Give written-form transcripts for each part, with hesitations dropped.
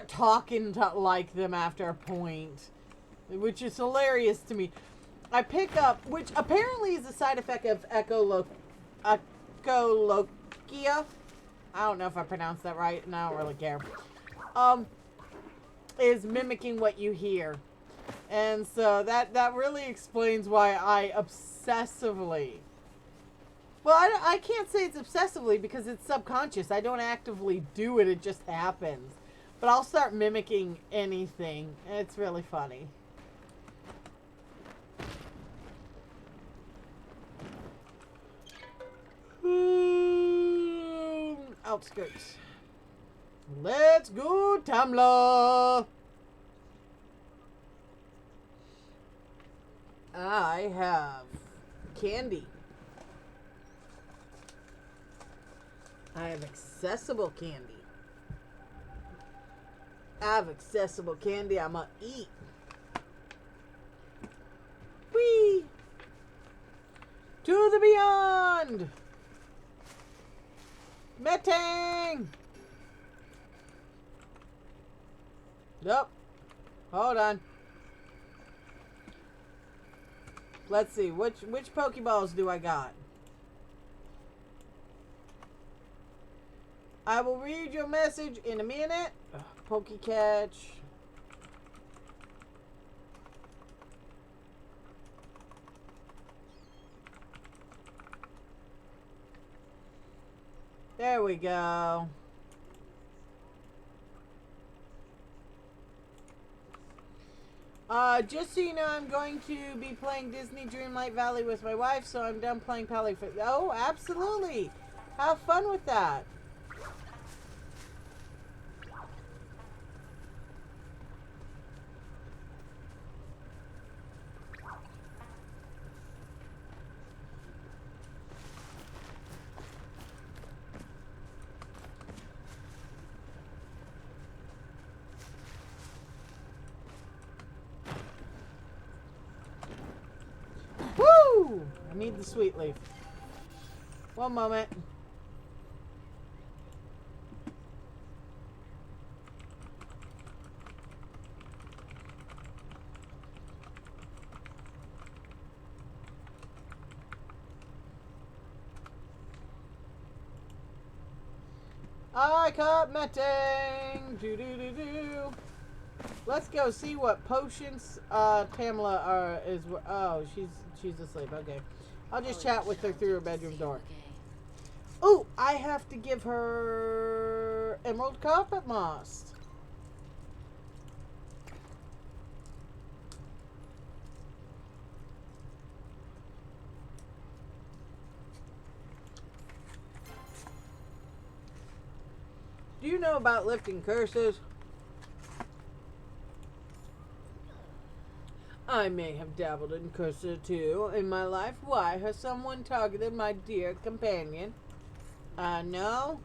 start talking like them after a point, which is hilarious to me. I pick up, which apparently is a side effect of echolokia. I don't know if I pronounced that right, and I don't really care. Is mimicking what you hear. And so that really explains why I obsessively... Well, I can't say it's obsessively because it's subconscious. I don't actively do it. It just happens. But I'll start mimicking anything. And it's really funny. Outskirts. Let's go, Tamla! I have candy. I have accessible candy. I have accessible candy I'm gonna eat. Whee! To the beyond! Metang! Nope. Hold on. Let's see. Which Pokeballs do I got? I will read your message in a minute. Pokecatch. There we go. Just so you know, I'm going to be playing Disney Dreamlight Valley with my wife, so I'm done playing Palia. Oh, absolutely. Have fun with that. Woo! I need the sweet leaf. One moment. I caught Metang. Do do do do. Let's go see what potions Pamela is. Oh, she's asleep. Okay, I'll just chat with her through her bedroom door. Oh, I have to give her emerald carpet moss. Do you know about lifting curses? I may have dabbled in curses too in my life. Why has someone targeted my dear companion? No.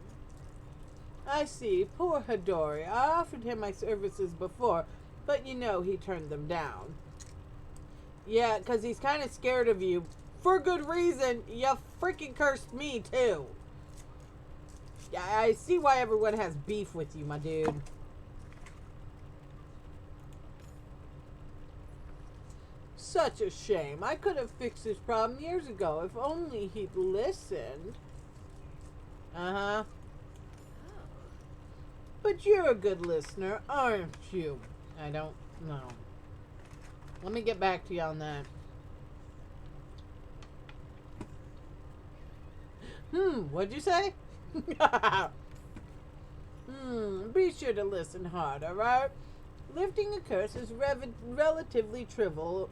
I see. Poor Hidori. I offered him my services before, but you know he turned them down. Yeah, because he's kind of scared of you. For good reason. You freaking cursed me too. Yeah, I see why everyone has beef with you, my dude. Such a shame. I could have fixed this problem years ago if only he'd listened. Uh-huh. But you're a good listener, aren't you? I don't know. Let me get back to you on that. What'd you say? Be sure to listen hard, alright? Lifting a curse is relatively trivial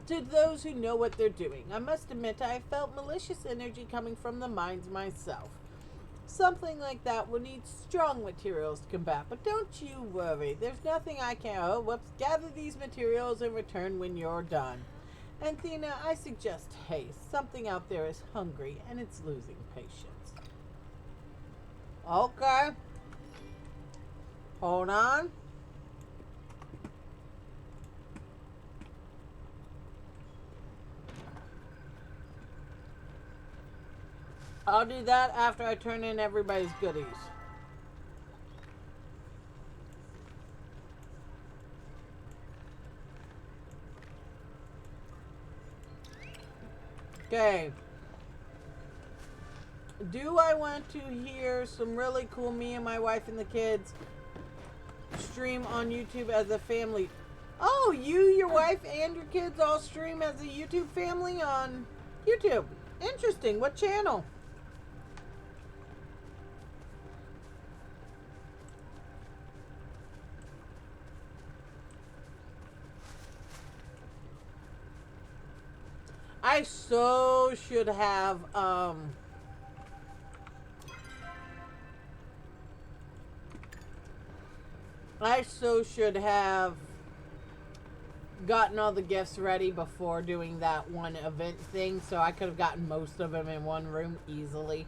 to those who know what they're doing. I must admit I felt malicious energy coming from the mines myself. Something like that will need strong materials to combat, but don't you worry. There's nothing I can... Oh, whoops. Gather these materials and return when you're done. Anthena, I suggest haste. Something out there is hungry, and it's losing patience. Okay. Hold on. I'll do that after I turn in everybody's goodies. Okay. Do I want to hear some really cool me and my wife and the kids stream on YouTube as a family? Oh, you, your wife, and your kids all stream as a YouTube family on YouTube. Interesting. What channel? I so should have gotten all the gifts ready before doing that one event thing, so I could have gotten most of them in one room easily.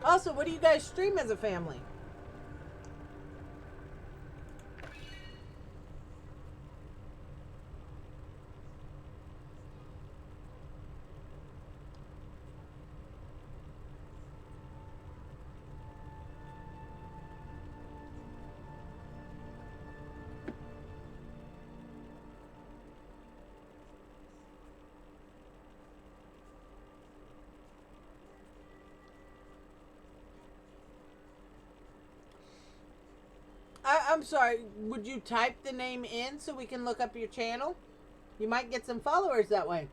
Also, what do you guys stream as a family? I'm sorry, would you type the name in so we can look up your channel? You might get some followers that way.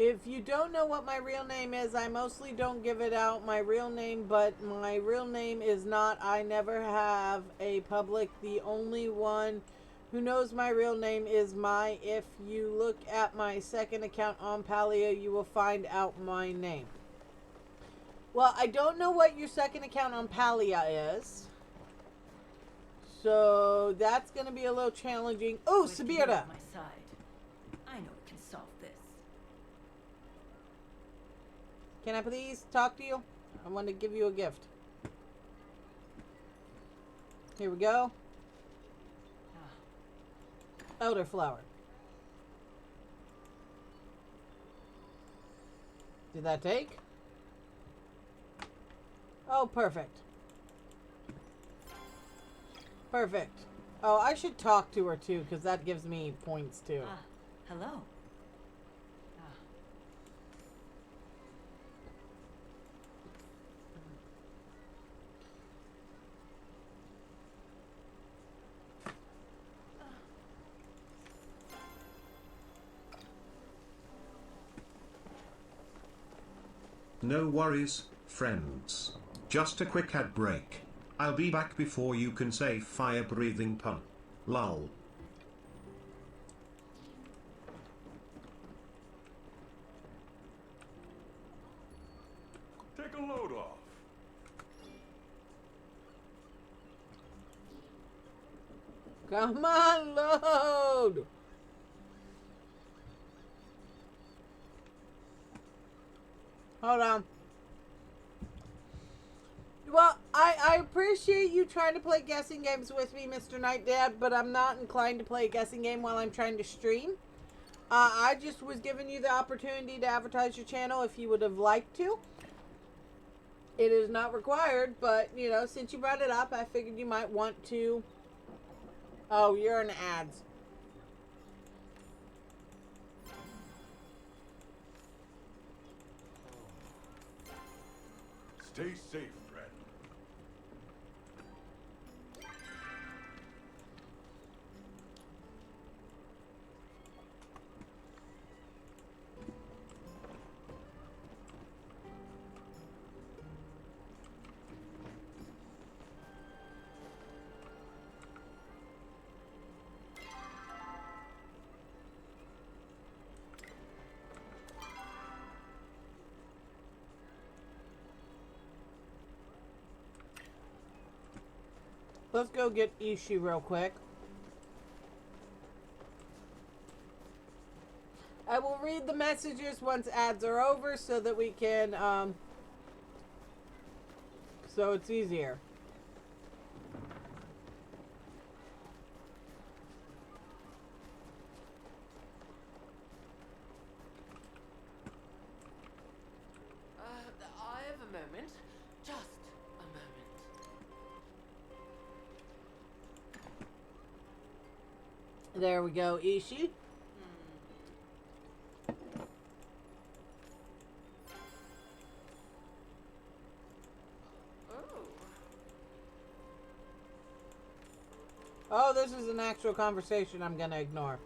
If you don't know what my real name is, I mostly don't give it out, my real name, but my real name is not, I never have a public. The only one who knows my real name is if you look at my second account on Palia, you will find out my name. Well, I don't know what your second account on Palia is. So that's going to be a little challenging. Oh, Sabira! Can I please talk to you? I want to give you a gift. Here we go. Elderflower. Did that take? Oh, perfect. Perfect. Oh, I should talk to her too, because that gives me points too. Hello. No worries, friends. Just a quick ad break. I'll be back before you can say fire-breathing pun. Lol. Take a load off. Come on, load! Hold on. Well, I appreciate you trying to play guessing games with me, Mr. Night Dad, but I'm not inclined to play a guessing game while I'm trying to stream. I just was giving you the opportunity to advertise your channel if you would have liked to. It is not required, but, you know, since you brought it up, I figured you might want to. Oh, you're in ads. Stay safe, friend. let's go get Ishi real quick. I will read the messages once ads are over so that we can, so it's easier. I have a moment. Just a moment. There we go, Ishi. Oh, this is an actual conversation I'm gonna ignore.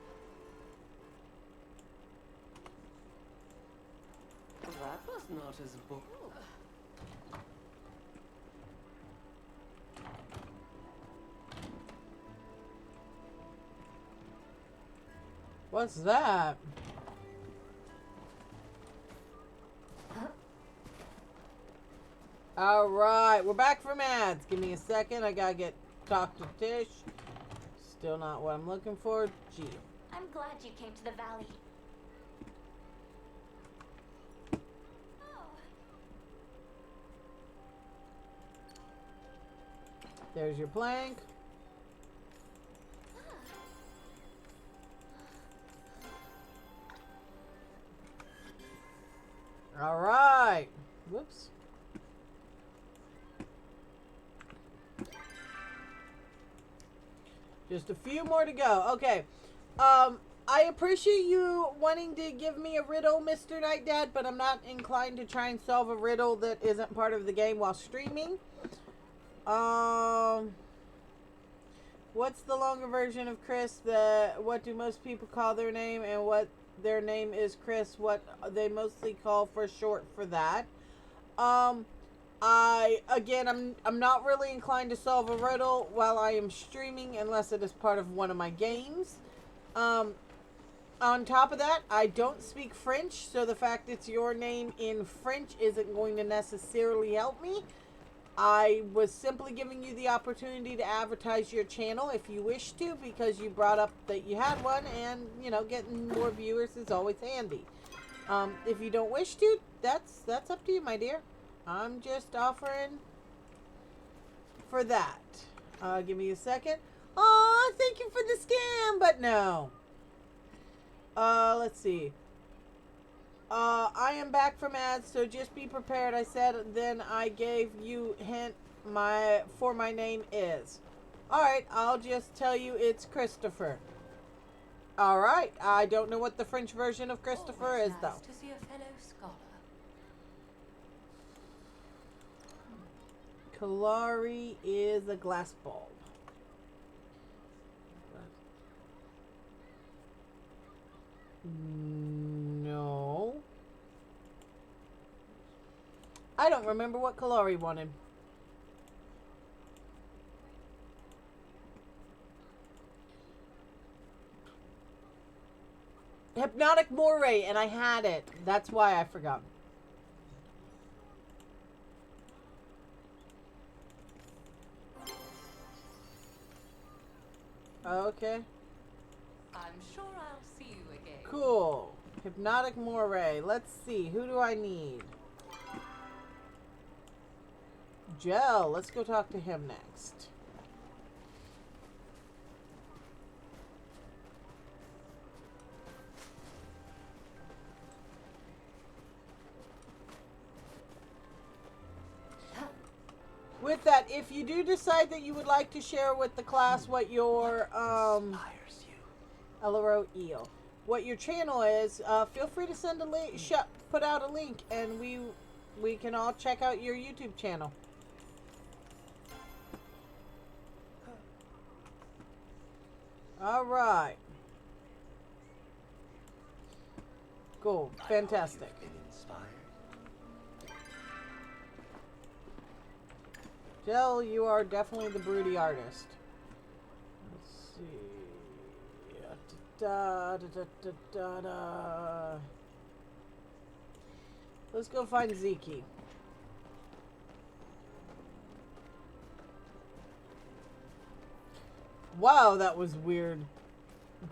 That was not as bold. What's that? Alright, we're back from ads. Give me a second. I gotta talk to Tish. Still not what I'm looking for. Gee. I'm glad you came to the valley. There's your plank. Alright. Whoops. Just a few more to go. Okay. I appreciate you wanting to give me a riddle, Mr. Night Dad, but I'm not inclined to try and solve a riddle that isn't part of the game while streaming. What's the longer version of Chris? What do most people call their name, and what their name is Chris? What they mostly call for short for that. I'm not really inclined to solve a riddle while I am streaming unless it is part of one of my games. On top of that, I don't speak French, so the fact it's your name in French isn't going to necessarily help me. I was simply giving you the opportunity to advertise your channel if you wish to, because you brought up that you had one, and, you know, getting more viewers is always handy. If you don't wish to, that's up to you, my dear. I'm just offering for that. Give me a second. Aw, thank you for the scam, but no. Let's see. I am back from ads, so just be prepared. I said, then I gave you hint my name is. Alright, I'll just tell you it's Christopher. Alright, I don't know what the French version of Christopher Always is, though. nice to see a fellow scholar. Kalari is a glass bulb. No. I don't remember what Kalari wanted. Hypnotic Moray, and I had it. That's why I forgot. Okay. I'm sure I'll see you again. Cool. Hypnotic Moray. Let's see. Who do I need? Gel. Let's go talk to him next. With that, if you do decide that you would like to share with the class what your Inspires you. LRO eel, what your channel is, feel free to send a link, put out a link, and we can all check out your YouTube channel. All right. Cool. Fantastic. Been inspired. Jill, you are definitely the broody artist. Let's see. Da, da, da, da, da, da. Let's go find Zeke. Wow, that was weird.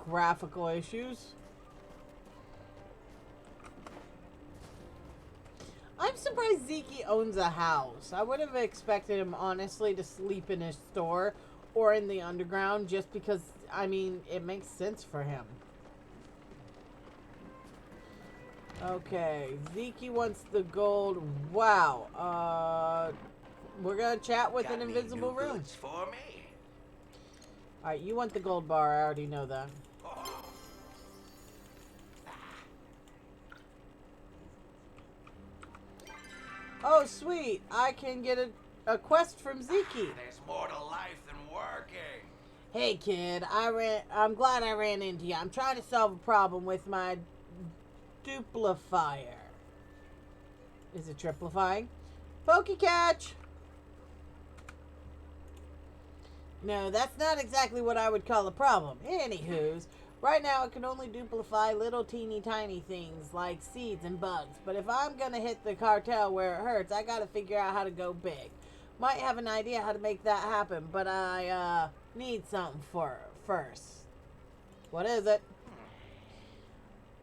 Graphical issues. I'm surprised Zeke owns a house. I would have expected him, honestly, to sleep in his store or in the underground just because, I mean, it makes sense for him. Okay, Zeke wants the gold. Wow. We're going to chat with an invisible room. For me. Alright, you want the gold bar. I already know that. Oh, sweet. I can get a quest from Zeke. There's more to life than working. Hey, kid. I'm glad I ran into you. I'm trying to solve a problem with my duplifier. Is it triplifying? Pokey catch! No, that's not exactly what I would call a problem. Anywho's, right now it can only duplify little teeny tiny things like seeds and bugs. But if I'm gonna hit the cartel where it hurts, I gotta figure out how to go big. Might have an idea how to make that happen, but I need something first. What is it?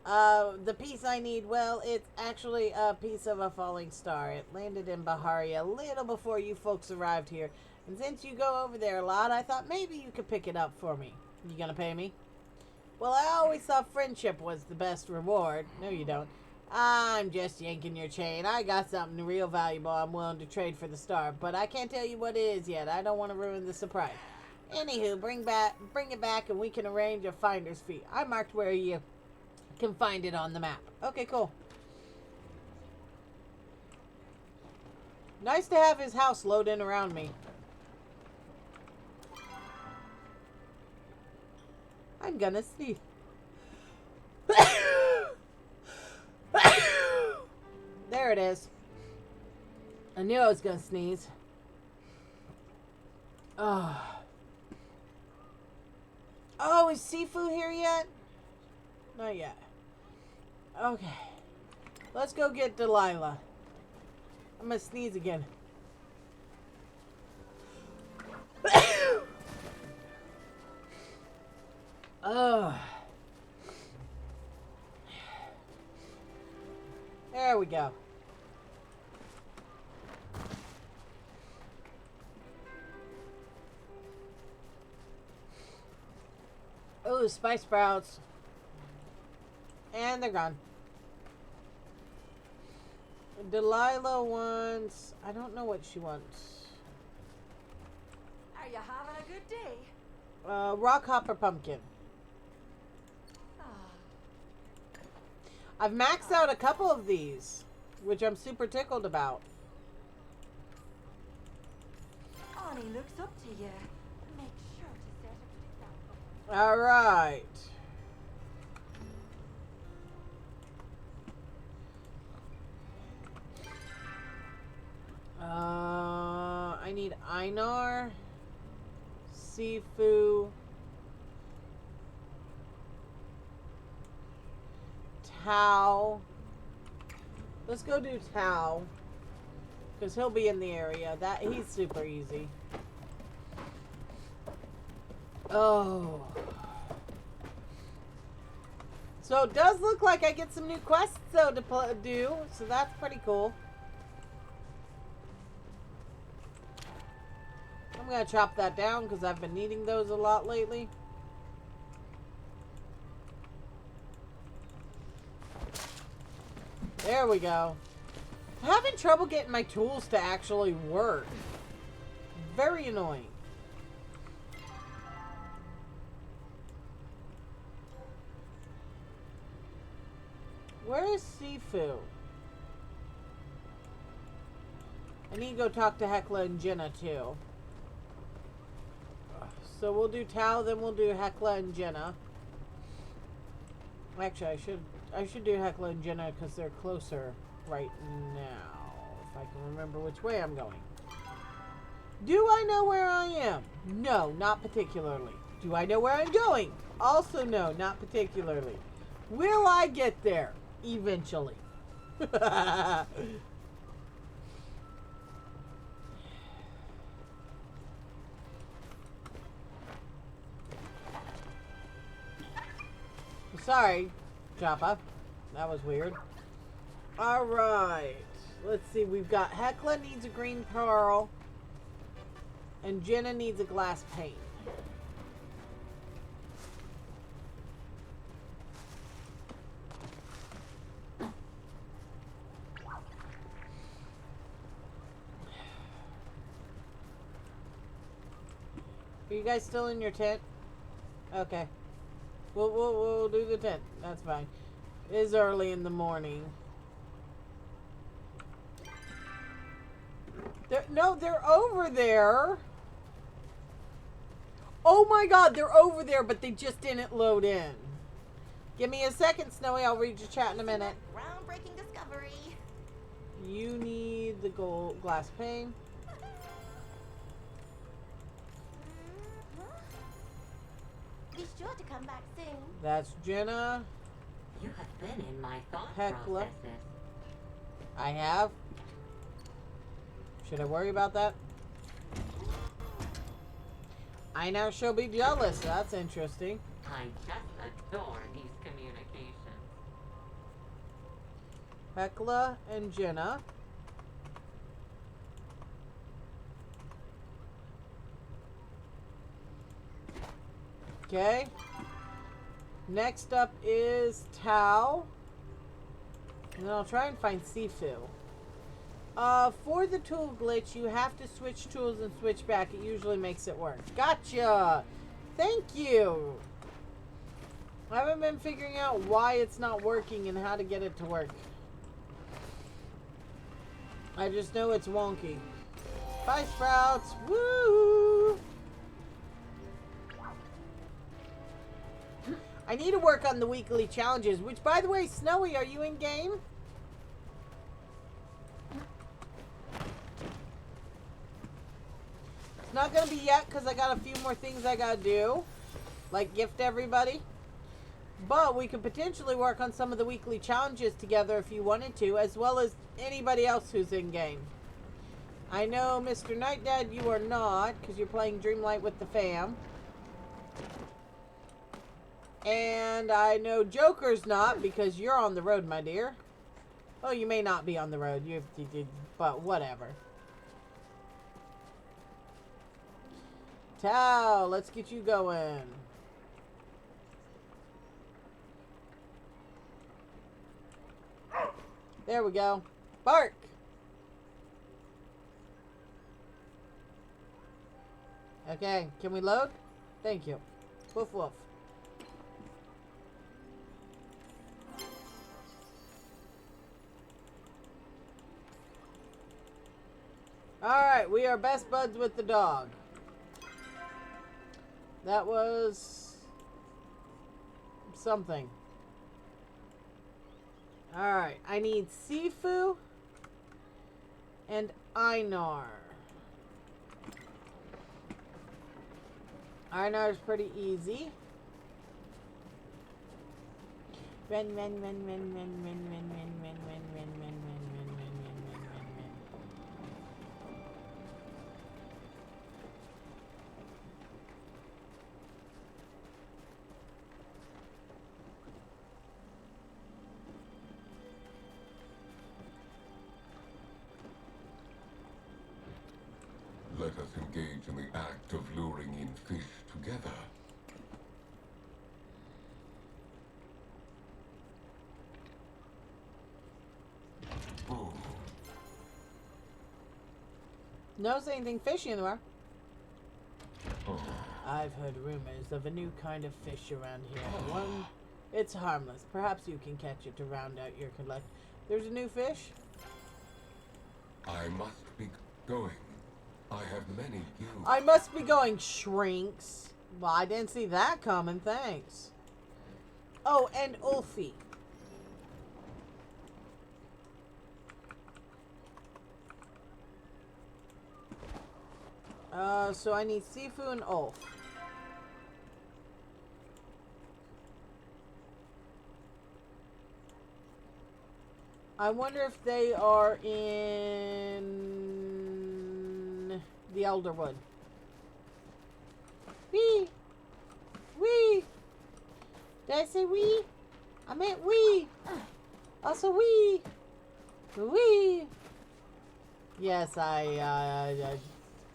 The piece I need, well, it's actually a piece of a falling star. It landed in Baharia a little before you folks arrived here. And since you go over there a lot, I thought maybe you could pick it up for me. You gonna pay me? Well, I always thought friendship was the best reward. No, you don't. I'm just yanking your chain. I got something real valuable I'm willing to trade for the star, but I can't tell you what it is yet. I don't want to ruin the surprise. Anywho, bring it back and we can arrange a finder's fee. I marked where you can find it on the map. Okay, cool. Nice to have his house load in around me. I'm gonna sneeze. There it is. I knew I was gonna sneeze. Oh, is Sifu here yet? Not yet. Okay. Let's go get Delilah. I'm gonna sneeze again. Oh. There we go. Oh, spice sprouts. And they're gone. Delilah wants... I don't know what she wants. Are you having a good day? Rock hopper pumpkin. I've maxed out a couple of these, which I'm super tickled about. Annie looks up to you. Make sure to set a good example. All right. I need Einar, Sifu, Tao. Let's go do Tao, because he'll be in the area. He's super easy. Oh. So it does look like I get some new quests though to do, so that's pretty cool. I'm gonna chop that down because I've been needing those a lot lately. There we go. I'm having trouble getting my tools to actually work. Very annoying. Where is Sifu? I need to go talk to Hecla and Jenna too. So we'll do Tao, then we'll do Hecla and Jenna. Actually, I should do Hecla and Jenna because they're closer right now. If I can remember which way I'm going. Do I know where I am? No, not particularly. Do I know where I'm going? Also no, not particularly. Will I get there? Eventually. Sorry, Joppa. That was weird. Alright. Let's see. We've got Hecla needs a green pearl. And Jenna needs a glass pane. Are you guys still in your tent? Okay. We'll do the tent. That's fine. It is early in the morning. They're over there. Oh my god, they're over there, but they just didn't load in. Give me a second, Snowy. I'll read your chat in a minute. Groundbreaking discovery. You need the gold glass pane. Be sure to come back soon. That's Jenna. You have been in my thought Hecla. processes. I have. Should I worry about that? I now shall be jealous. That's interesting. I just adore these communications. Hecla and Jenna. Okay. Next up is Tao. And then I'll try and find Sifu. For the tool glitch, you have to switch tools and switch back. It usually makes it work. Gotcha! Thank you! I haven't been figuring out why it's not working and how to get it to work. I just know it's wonky. Bye, Sprouts! Woo! I need to work on the weekly challenges, which, by the way, Snowy, are you in game? It's not going to be yet because I got a few more things I got to do, like gift everybody. But we could potentially work on some of the weekly challenges together if you wanted to, as well as anybody else who's in game. I know, Mr. Night Dad, you are not, because you're playing Dreamlight with the fam. And I know Joker's not, because you're on the road, my dear. Oh, you may not be on the road, but whatever. Tao, let's get you going. There we go. Bark! Okay, can we load? Thank you. Woof woof. Alright, we are best buds with the dog. That was something. Alright, I need Sifu and Einar. Einar is pretty easy. Run, run, run, run, run, run, run, run, run, run, run, run, run, run, run, run, run, run, run. Let us engage in the act of luring in fish together. Oh, Knows anything fishy in the water? oh. I've heard rumors of a new kind of fish around here. One, it's harmless. Perhaps you can catch it to round out your collect. There's a new fish? I must be going. I have many guilds. I must be going, shrinks. Well, I didn't see that coming, thanks. Oh, and Ulfie. So I need Sifu and Ulf. I wonder if they are in the Elderwood. Wee! Wee! Did I say wee? I meant we. Also we. We. Yes, I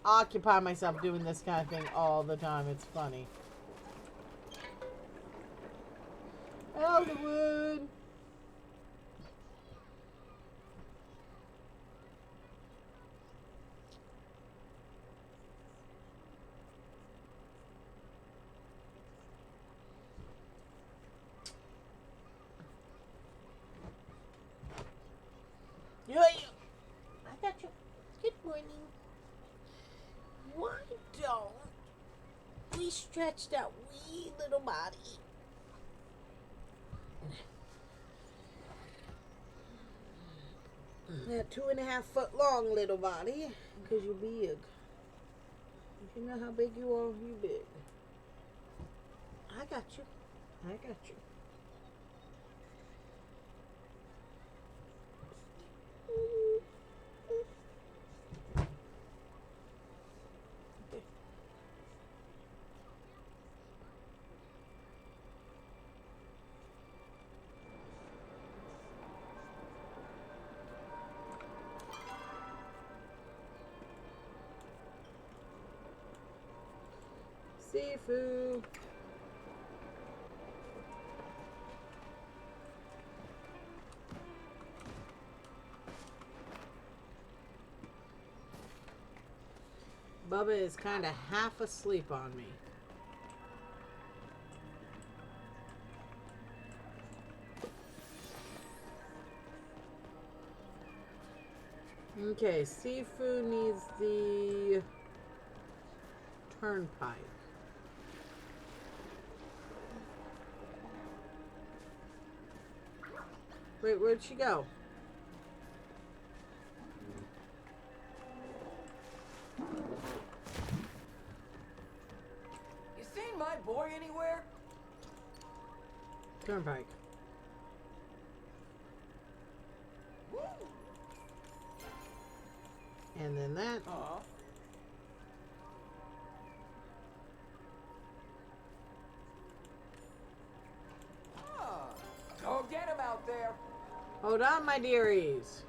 occupy myself doing this kind of thing all the time. It's funny. Elderwood. Yeah, I got you. Good morning. Why don't we stretch that wee little body? That 2.5 foot long little body, because you're big. If you know how big you are, you big. I got you. I got you. Seafood. Bubba is kind of half asleep on me. Okay, seafood needs the turnpike. Wait, where'd she go? You seen my boy anywhere? Turnpike. Woo! And then that. Aw. Ah, go get him out there. Hold on, my dearies.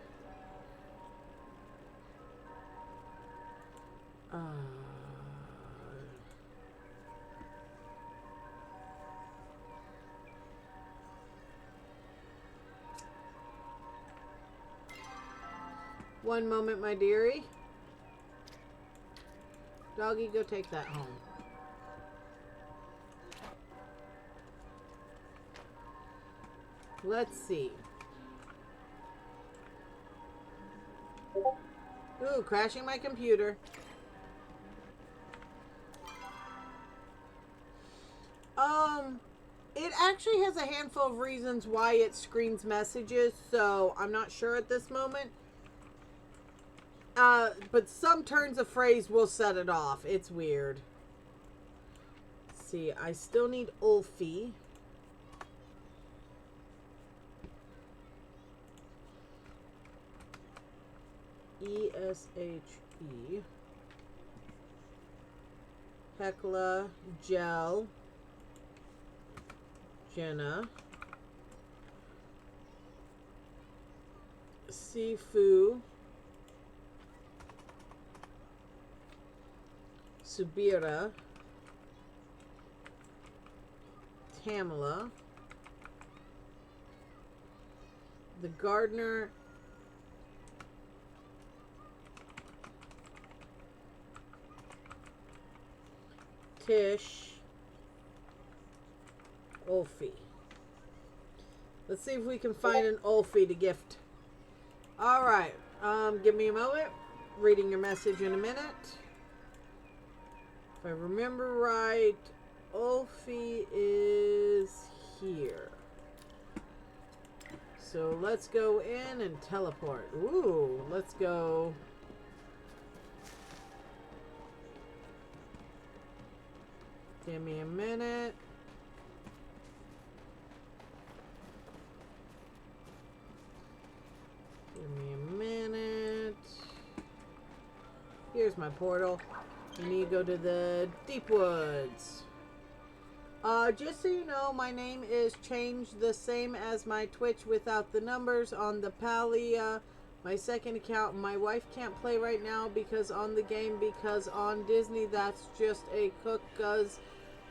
One moment, my dearie. Doggy, go take that home. Let's see. Ooh, crashing my computer. It actually has a handful of reasons why it screens messages, so I'm not sure at this moment. But some turns of phrase will set it off. It's weird. Let's see, I still need Ulfie. ESHE. Hecla, Gel, Jenna, Sifu, Subira, Tamala, the Gardner, Tish, Ulfie. Let's see if we can find an Ulfie to gift. Alright, give me a moment. Reading your message in a minute. If I remember right, Ulfie is here. So let's go in and teleport. Ooh, let's go. Give me a minute. Give me a minute. Here's my portal. We need to go to the deep woods. Just so you know, my name is changed the same as my Twitch without the numbers on the Palia, my second account. My wife can't play right now because on the game, because on Disney that's just a cook, cause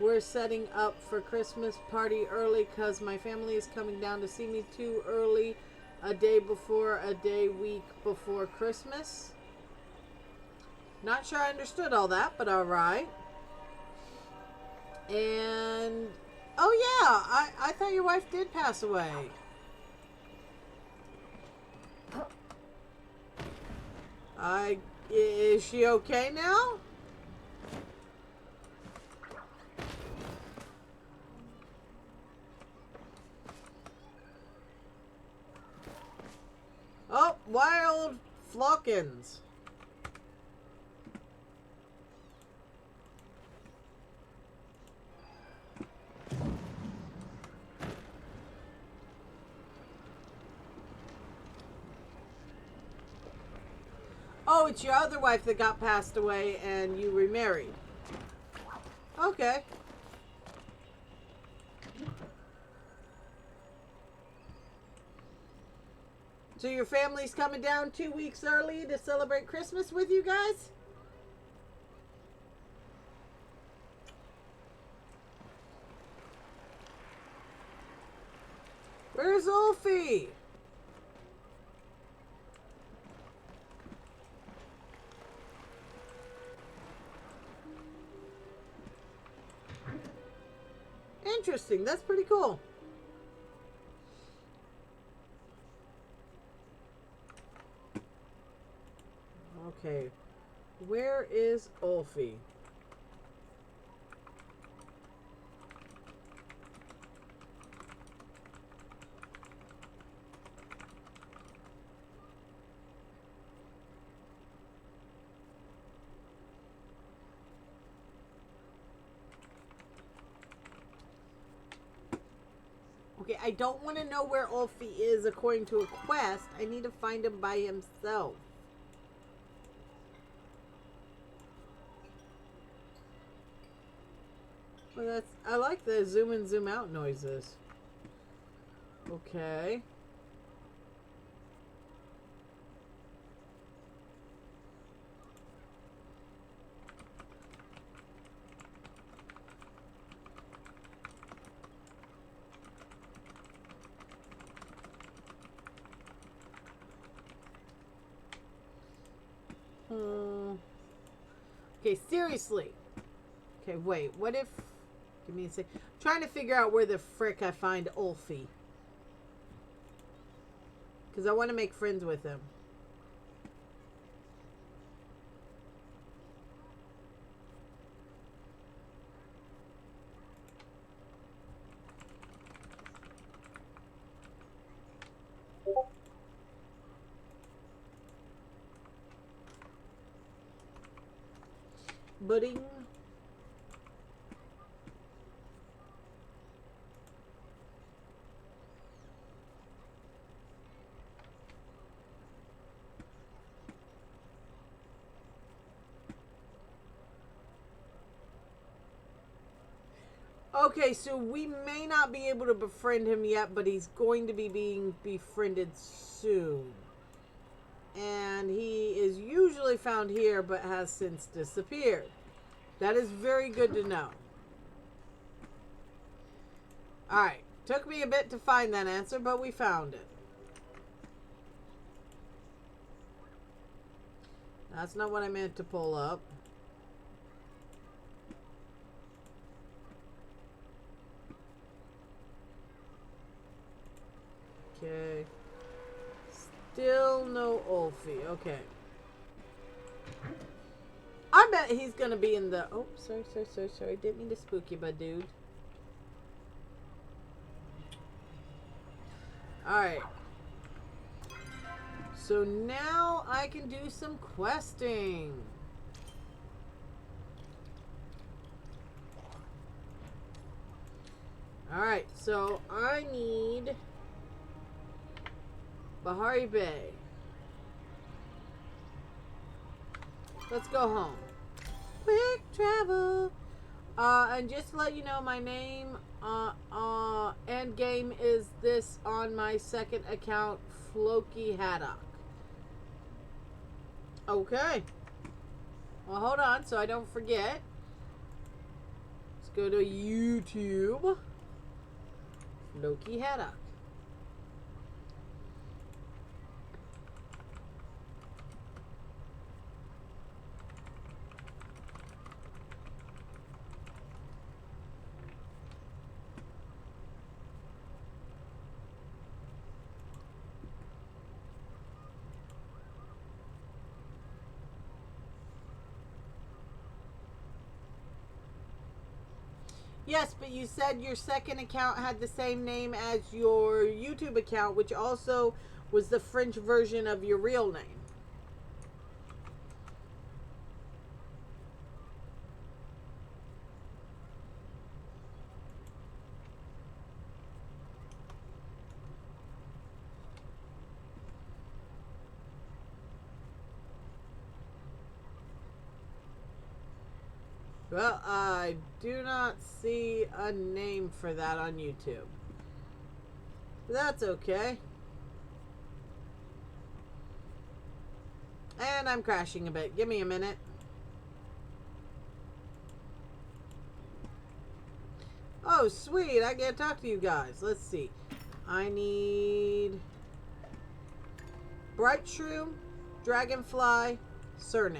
we're setting up for Christmas party early because my family is coming down to see me too early, a day week before Christmas. Not sure I understood all that, but alright. And oh yeah, I thought your wife did pass away. Is she okay now? Oh, wild flockins. Oh, it's your other wife that got passed away and you remarried. Okay. So your family's coming down 2 weeks early to celebrate Christmas with you guys? Where's Ulfie? Interesting. That's pretty cool. Okay. Where is Ulfie? Okay, I don't want to know where Ulfie is according to a quest. I need to find him by himself. Well, that's... I like the zoom in, zoom out noises. Okay. Okay, seriously. Okay, wait. What if... Give me a sec. I'm trying to figure out where the frick I find Ulfie. Because I want to make friends with him. Budding. Okay, so we may not be able to befriend him yet, but he's going to be being befriended soon. And he is usually found here, but has since disappeared. That is very good to know. Alright, took me a bit to find that answer, but we found it. That's not what I meant to pull up. Okay. Still no Ulfie. Okay. I bet he's gonna be in the... Oh, sorry. Didn't mean to spook you, bud, dude. Alright. So now I can do some questing. Alright, so I need... Bahari Bay. Let's go home. Quick travel. And just to let you know, my name and game is this on my second account, Floki Haddock. Okay. Well, hold on so I don't forget. Let's go to YouTube. Floki Haddock. Yes, but you said your second account had the same name as your YouTube account, which also was the French version of your real name. Well, I do not see a name for that on YouTube. That's okay. And I'm crashing a bit. Give me a minute. Oh, sweet. I get to talk to you guys. Let's see. I need Bright Shroom, Dragonfly, Cernic.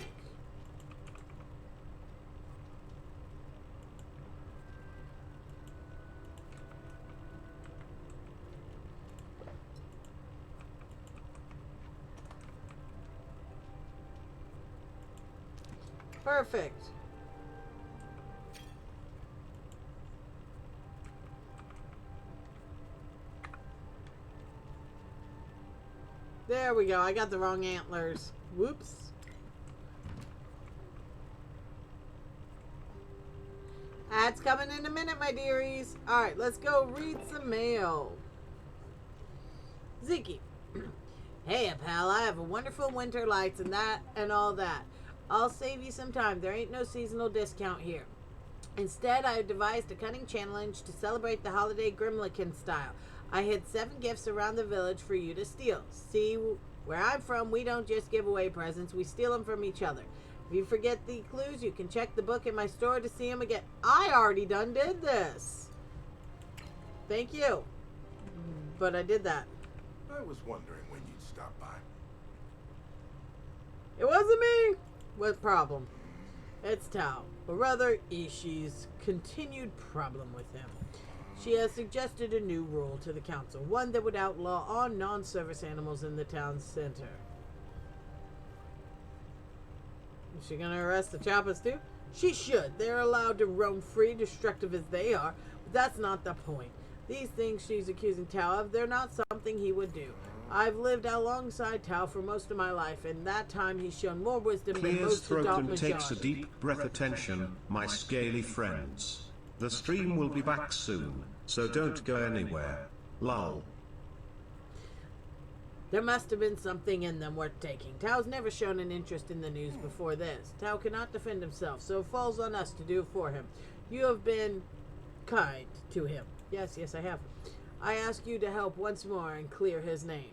Perfect. There we go. I got the wrong antlers. Whoops. Ads coming in a minute, my dearies. Alright, let's go read some mail. Ziki. Hey, pal, I have a wonderful winter lights and all that. I'll save you some time. There ain't no seasonal discount here. Instead, I have devised a cunning challenge to celebrate the holiday Grimlikin style. I hid 7 gifts around the village for you to steal. See, where I'm from, we don't just give away presents. We steal them from each other. If you forget the clues, you can check the book in my store to see them again. I already done did this. Thank you. But I did that. I was wondering when you'd stop by. It wasn't me. What problem? It's Tao, or rather, Ishi's continued problem with him. She has suggested a new rule to the council, one that would outlaw all non-service animals in the town center. Is she gonna arrest the Chappas too? She should. They're allowed to roam free, destructive as they are, but that's not the point. These things she's accusing Tao of, they're not something he would do. I've lived alongside Tao for most of my life, and that time he's shown more wisdom than Clears most throat adult and majority. takes a deep breath. Attention, my scaly friends. The stream will be back soon, so don't go anywhere. Lol. There must have been something in them worth taking. Tao's never shown an interest in the news before this. Tao cannot defend himself, so it falls on us to do it for him. You have been kind to him. Yes, I have. I ask you to help once more and clear his name.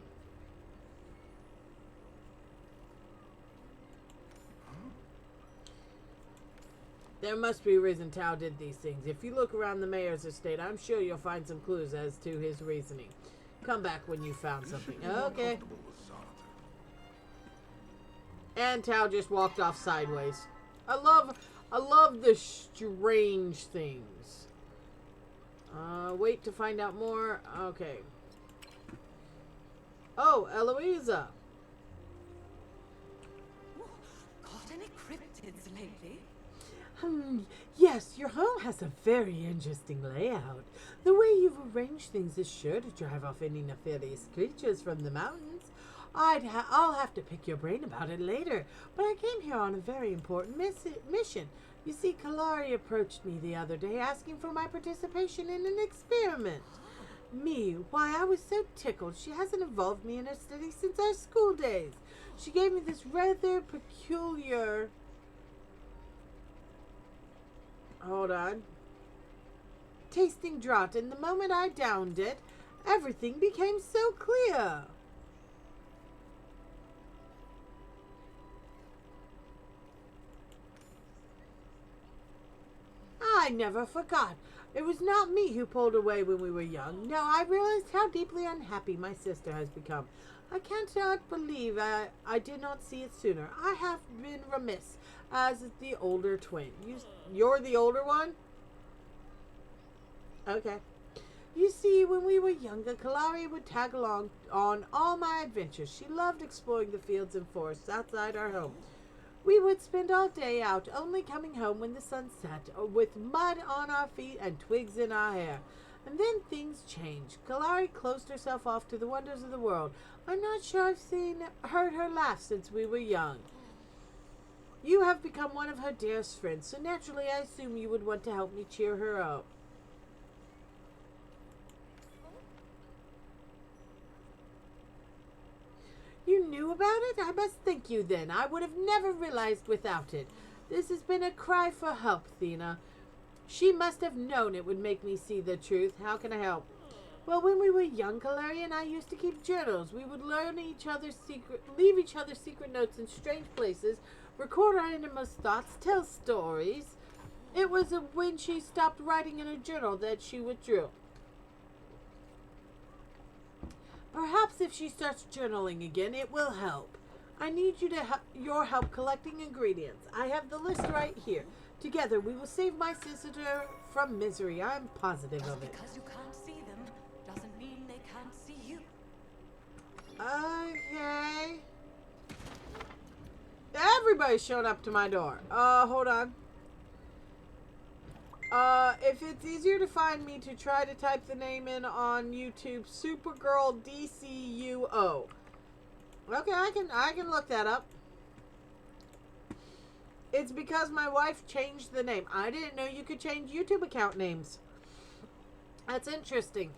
There must be a reason Tao did these things. If you look around the mayor's estate, I'm sure you'll find some clues as to his reasoning. Come back when you found something. Okay. And Tao just walked off sideways. I love the strange things. Wait to find out more. Okay. Oh, Eloisa. Caught any cryptids lately? Yes, your home has a very interesting layout. The way you've arranged things is sure to drive off any nefarious creatures from the mountains. I'll have to pick your brain about it later, but I came here on a very important mission. You see, Kalari approached me the other day asking for my participation in an experiment. Me, why, I was so tickled. She hasn't involved me in her studies since our school days. She gave me this rather peculiar Hold on. Tasting draught, and the moment I downed it, everything became so clear. I never forgot. It was not me who pulled away when we were young. No, I realized how deeply unhappy my sister has become. I cannot believe I did not see it sooner. I have been remiss as the older twin. You're the older one? Okay. You see, when we were younger, Kalari would tag along on all my adventures. She loved exploring the fields and forests outside our home. We would spend all day out, only coming home when the sun set, with mud on our feet and twigs in our hair. And then things changed. Kalari closed herself off to the wonders of the world. I'm not sure I've heard her laugh since we were young. You have become one of her dearest friends, so naturally I assume you would want to help me cheer her up. You knew about it? I must thank you then. I would have never realized without it. This has been a cry for help, Thena. She must have known it would make me see the truth. How can I help? Well, when we were young, Kalari and I used to keep journals. We would leave each other's secret notes in strange places, record our innermost thoughts, tell stories. It was when she stopped writing in her journal that she withdrew. Perhaps if she starts journaling again, it will help. I need your help collecting ingredients. I have the list right here. Together, we will save my sister from misery. I'm positive of it. Because you can't see them doesn't mean they can't see you. Okay. Everybody's showing up to my door. Hold on. If it's easier to find me, to try to type the name in on YouTube, Supergirl DCUO. Okay, I can look that up. It's because my wife changed the name. I didn't know you could change YouTube account names. That's interesting.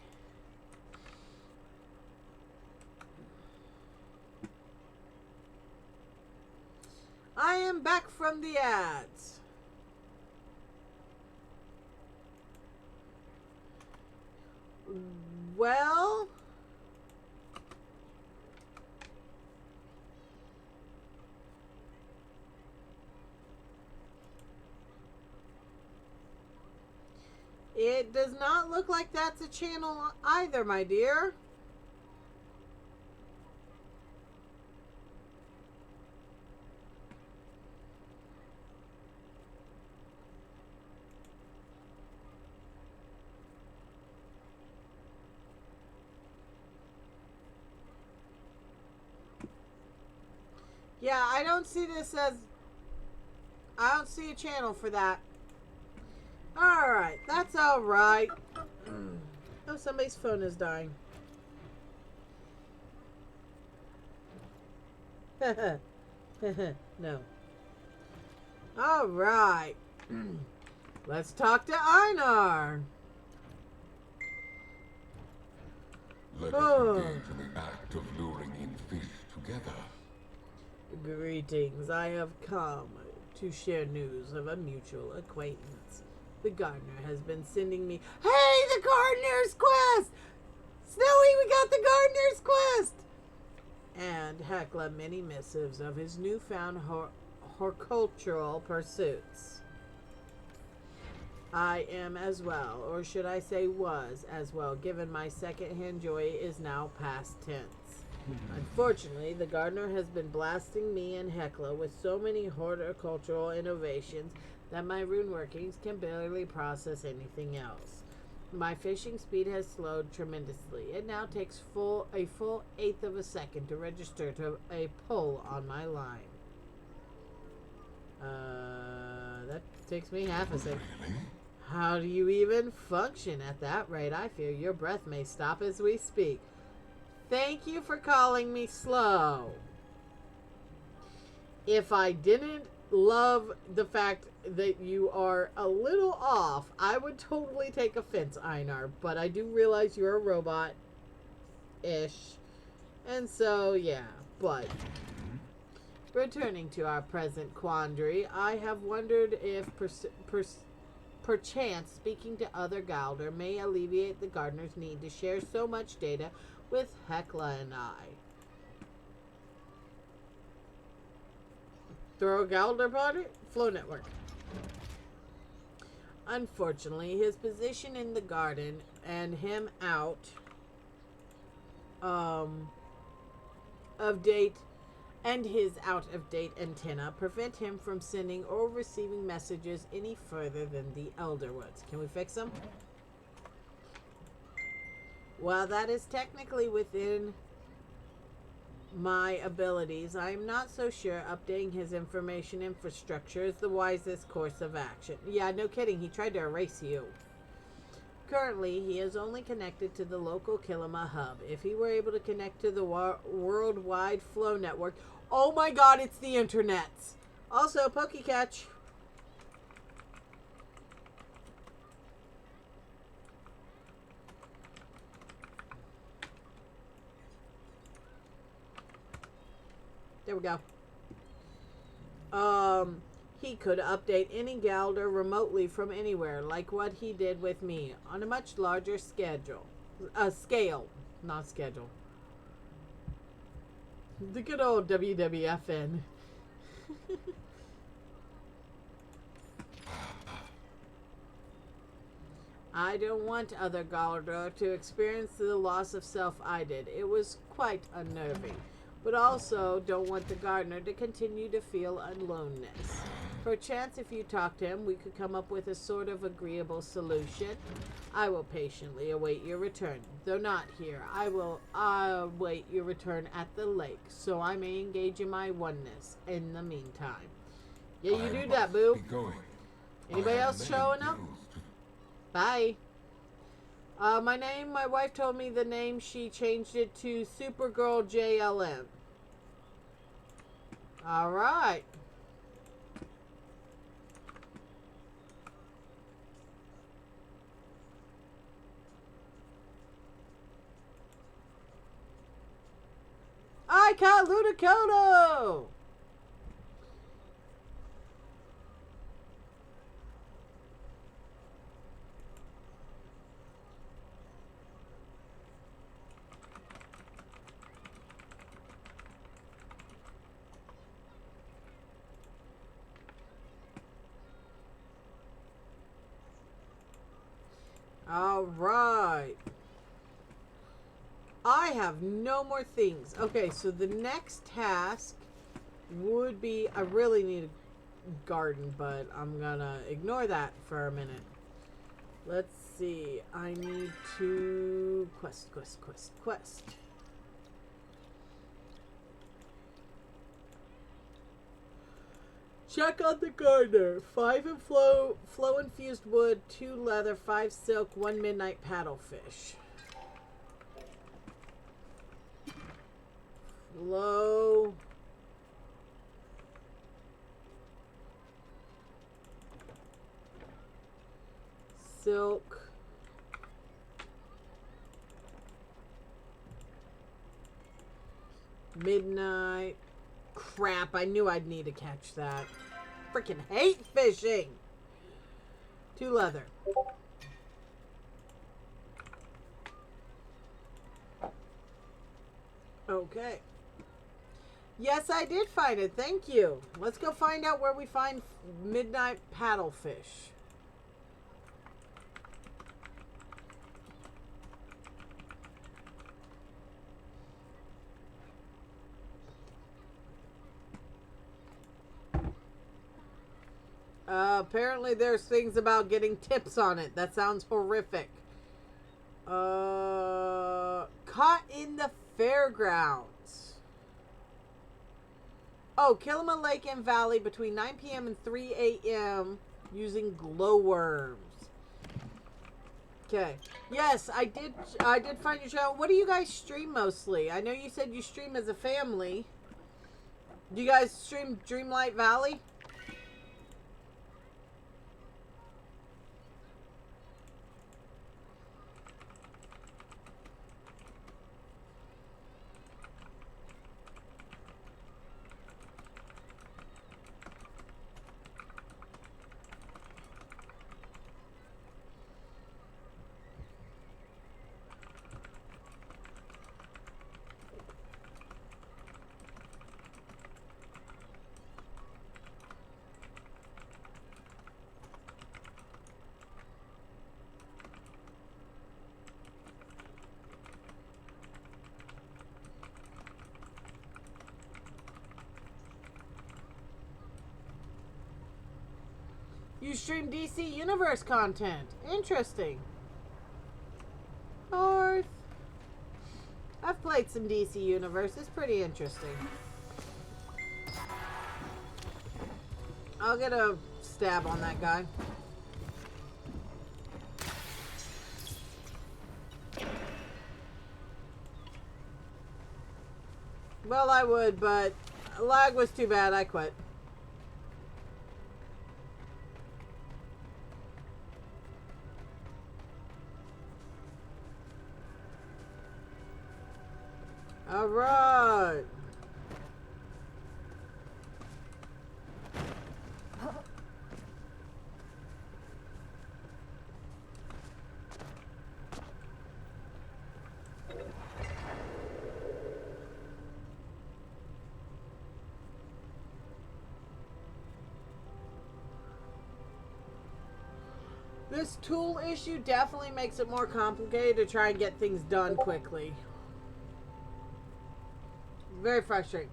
I am back from the ads. Well, it does not look like that's a channel either, my dear. Yeah, I don't see this as... I don't see a channel for that. Alright, that's alright. Oh, somebody's phone is dying. No. Alright. Let's talk to Einar. Let us engage in the act of luring in fish together. Greetings. I have come to share news of a mutual acquaintance. The gardener has been sending me... Hey, the gardener's quest! Snowy, we got the gardener's quest! And Hecla many missives of his newfound horticultural pursuits. I am as well, or should I say was as well, given my second-hand joy is now past tense. Unfortunately, the gardener has been blasting me and Hecla with so many horticultural innovations that my rune workings can barely process anything else. My fishing speed has slowed tremendously. It now takes a full eighth of a second to register to a pull on my line. That takes me half a second. How do you even function at that rate? I fear your breath may stop as we speak. Thank you for calling me slow. If I didn't love the fact that you are a little off, I would totally take offense, Einar. But I do realize you're a robot-ish. And so, yeah. But, returning to our present quandary, I have wondered if Perchance, speaking to other Galdor may alleviate the gardener's need to share so much data with Hecla and I. Throw a Galdor party? Flow network. Unfortunately, his position in the garden and him out of date and his out-of-date antenna prevent him from sending or receiving messages any further than the Elderwoods. Can we fix them? While that is technically within my abilities, I am not so sure updating his information infrastructure is the wisest course of action. Yeah, no kidding. He tried to erase you. Currently, he is only connected to the local Kilima hub. If he were able to connect to the worldwide flow network... Oh my god, it's the internet! Also, Pokecatch. There we go. He could update any Galdor remotely from anywhere, like what he did with me, on a much larger scale, not schedule. The good old WWFN. I don't want other Galdor to experience the loss of self I did. It was quite unnerving. But also don't want the gardener to continue to feel aloneness. Perchance if you talk to him, we could come up with a sort of agreeable solution. I will patiently await your return. Though not here, I'll await your return at the lake, so I may engage in my oneness in the meantime. Yeah, you do that, boo. Anybody else showing up? Bye. My wife told me the name, she changed it to Supergirl JLM. Alright. I caught Ludakoto! Alright. I have no more things. Okay, so the next task would be... I really need a garden, but I'm gonna ignore that for a minute. Let's see. I need to... Quest. Check on the gardener. 5 in flow infused wood, 2 leather, 5 silk, 1 midnight paddlefish. Flow. Silk. Midnight. Crap, I knew I'd need to catch that. Freaking hate fishing. 2 leather. Okay. Yes, I did find it. Thank you. Let's go find out where we find midnight paddlefish. Apparently there's things about getting tips on it. That sounds horrific. Caught in the fairgrounds. Oh, Kilima Lake and Valley between 9 p.m. and 3 a.m. using glowworms. Okay. Yes, I did find your channel. What do you guys stream mostly? I know you said you stream as a family. Do you guys stream Dreamlight Valley? You stream DC Universe content. Interesting. North. I've played some DC Universe. It's pretty interesting. I'll get a stab on that guy. Well, I would, but lag was too bad. I quit. All right. This tool issue definitely makes it more complicated to try and get things done quickly. Very frustrating.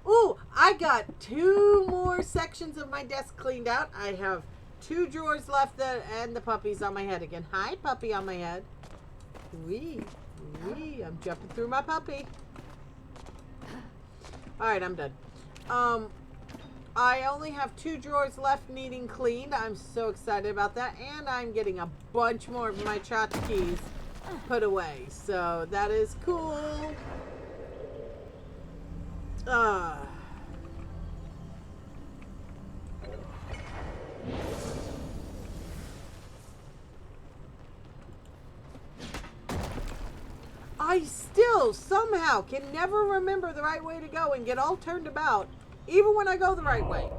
Ooh, I got 2 more sections of my desk cleaned out. I have 2 drawers left and the puppy's on my head again. Hi, puppy on my head. Wee, wee, I'm jumping through my puppy. Alright, I'm done. I only have 2 drawers left needing cleaned. I'm so excited about that. And I'm getting a bunch more of my tchotchkes put away. So that is cool. I still somehow can never remember the right way to go and get all turned about, even when I go the right way.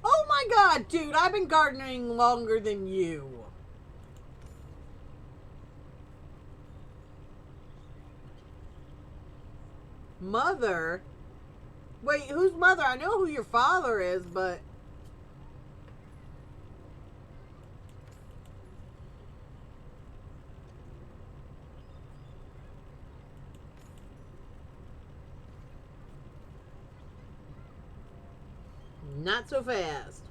Oh my god, dude, I've been gardening longer than you. Mother? Wait, whose mother? I know who your father is, but... not so fast.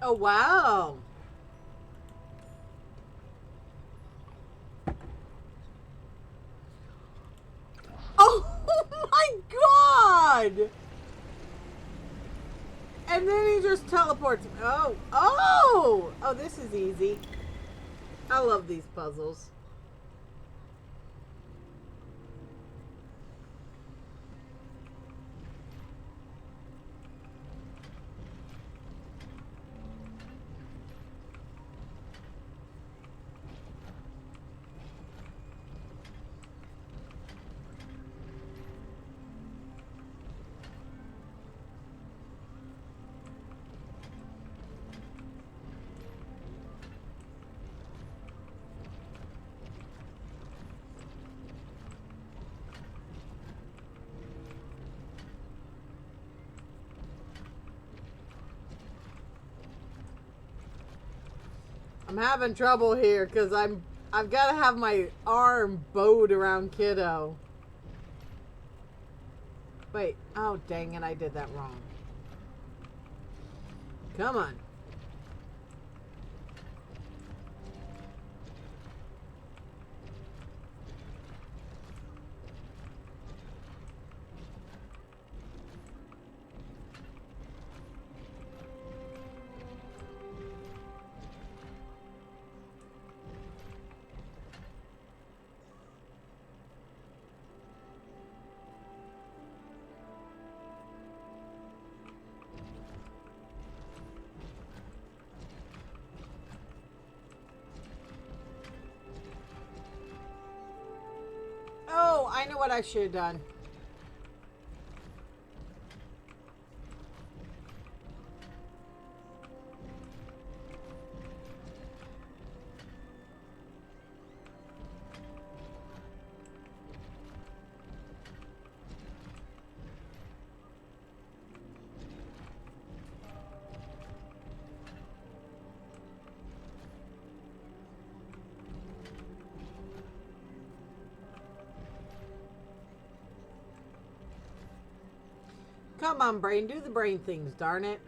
Oh, wow. Oh my god! And then he just teleports. Oh, oh! Oh, this is easy. I love these puzzles. I'm having trouble here because I've got to have my arm bowed around Kiddo. Wait, oh dang it, I did that wrong. Come on. I know what I should have done. Come on, brain. Do the brain things, darn it.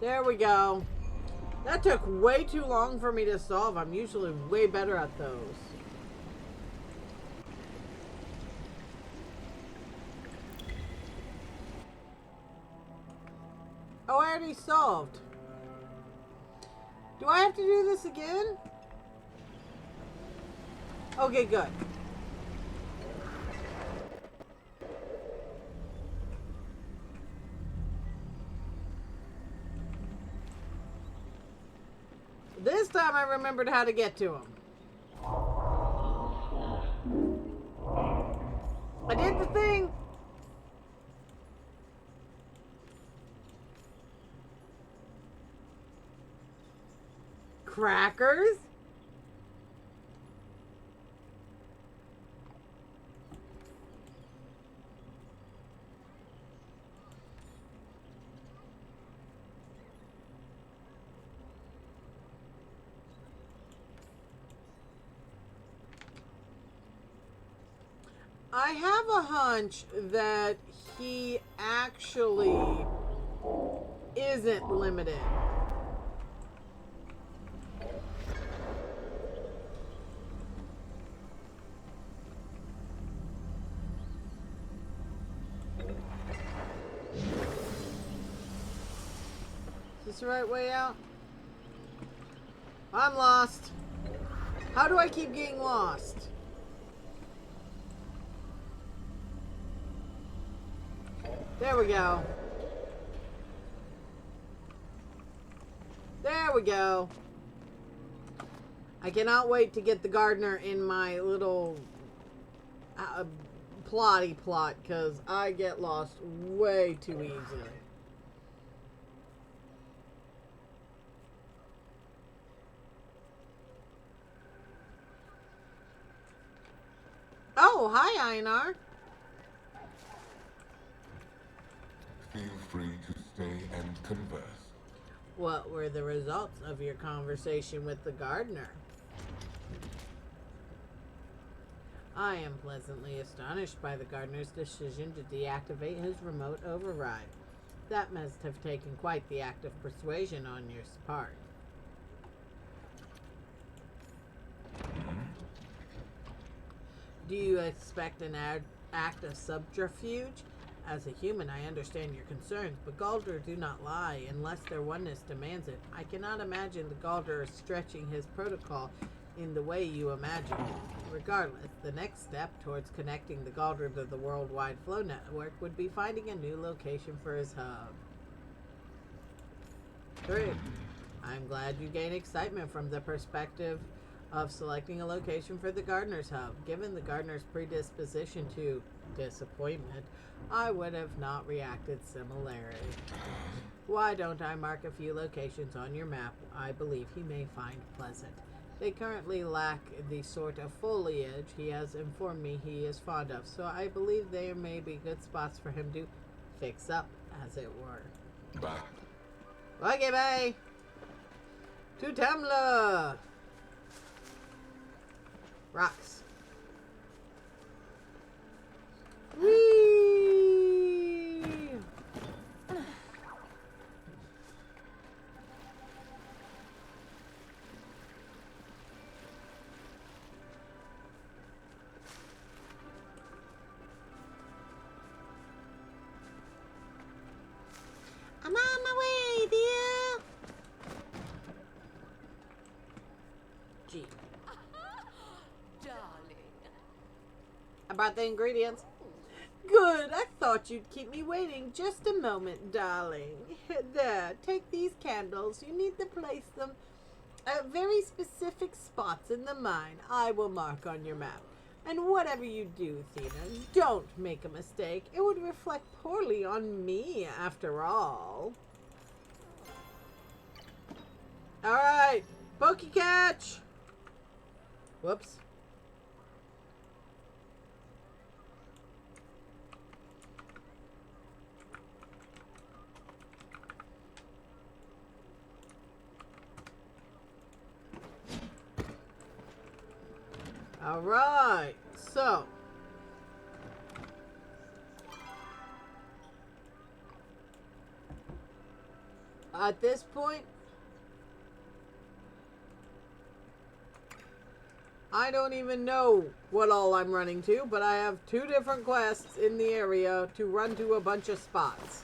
There we go. That took way too long for me to solve. I'm usually way better at those. Oh, I already solved. Do I have to do this again? Okay, good. This time I remembered how to get to him. I did the thing. Crackers? I have a hunch that he actually isn't limited. Is this the right way out? I'm lost. How do I keep getting lost? There we go. There we go. I cannot wait to get the gardener in my little plotty plot, because I get lost way too easily. Oh, hi, Einar. Feel free to stay and converse. What were the results of your conversation with the gardener? I am pleasantly astonished by the gardener's decision to deactivate his remote override. That must have taken quite the act of persuasion on your part. Do you expect an act of subterfuge? As a human, I understand your concerns, but Galdr do not lie unless their oneness demands it. I cannot imagine the Galdr stretching his protocol in the way you imagine. Regardless, the next step towards connecting the Galdr to the worldwide flow network would be finding a new location for his hub. 3. I'm glad you gain excitement from the perspective of selecting a location for the gardener's hub. Given the gardener's predisposition to disappointment, I would have not reacted similarly. Why don't I mark a few locations on your map I believe he may find pleasant? They currently lack the sort of foliage he has informed me he is fond of, so I believe there may be good spots for him to fix up, as it were. Bye. Okay, bye! To Tamla! Rocks. Whee! I'm on my way, dear. Gee. got the ingredients. Good. I thought you'd keep me waiting just a moment, darling. There, take these candles. You need to place them at very specific spots in the mine I will mark on your map. And whatever you do, Athena, don't make a mistake. It would reflect poorly on me, after all. Alright, pokey catch! Whoops. Alright, so at this point, I don't even know what all I'm running to, but I have 2 different quests in the area to run to a bunch of spots.